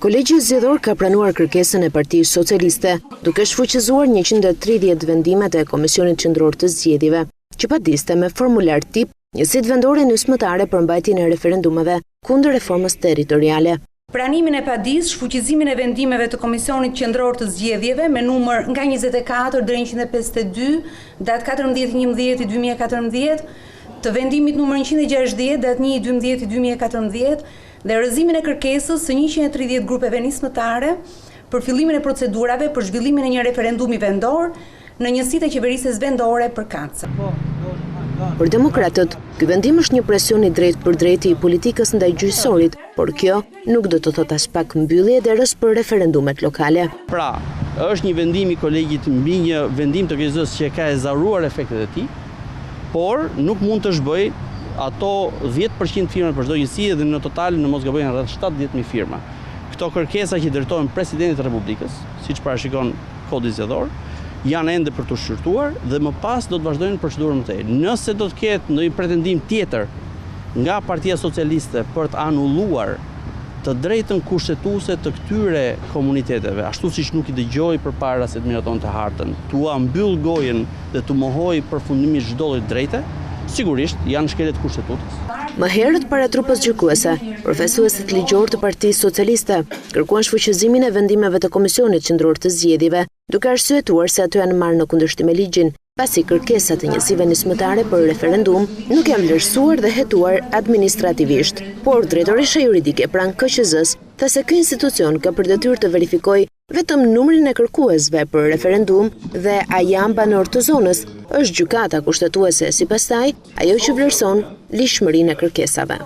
Kolegji zgjedhor ka pranuar kërkesën e Partisë Socialiste, duke shfuqizuar 130 vendimet e Komisionit Qendror të Zgjedhjeve, që padiste me formular tip njësitë vendore nismëtare për mbajtjen e referendumeve kundër reformës territoriale. Pranimin e padis, shfuqizimin e vendimeve të Komisionit Qendror të Zgjedhjeve me numër nga 24 deri 152, datë 14/11/2014, të vendimit numër 160, datë 1/12/2014, dhe rrëzimin e kërkesës së 130 grupeve nismëtare për fillimin e procedurave për zhvillimin e një referendumi vendor në njësitë e qeverisjes vendore për Kacë. Për demokratët, ky vendim është një presion i drejt për drejti i politikës ndaj gjyqësorit, por kjo nuk do të thotë as pak mbyllje e derës për referendumet lokale. Pra, është një vendim i kolegjit mbi një vendim të KZ-s që ka ezaruar efektet e tij, por nuk mund të shbëj ato 10% firma për çdo njësi dhe në total në mos gabojnë rreth 70.000 firma. Këto kërkesa që drejtohen Presidentit të Republikës, siç parashikon Kodi Zgjedhor, janë ende për të shqyrtuar dhe më pas do të vazhdojnë procedurën më tej. Nëse do të ketë ndonjë pretendim tjetër nga Partia Socialiste për të anulluar të drejtën kushtetuese të këtyre komuniteteve, ashtu siç nuk i dëgjoi përpara se të miratonte hartën, tua mbyll gojen dhe të mohoi përfundimisht çdo lloj drejte, sigurisht janë shkeljet kushtetutës. Më herët para trupës gjykuese, profesuesit ligjor të Partisë Socialiste kërkuan shfuqizimin e vendimeve të Komisionit Qendror të Zgjedhjeve, duke arsyetuar se ato janë marrë në kundërshtim me ligjin, pasi kërkesat e njësive nismëtare për referendum nuk janë vlerësuar dhe hetuar administrativisht. Por drejtoresha juridike pranë KQZ-s tha se ky institucion ka për detyrë të verifikojë vetëm numrin e kërkuesve për referendum dhe a janë banor të zonës, është gjykata kushtetuese, sipas saj, ajo që vlerëson lishmërinë e kërkesave.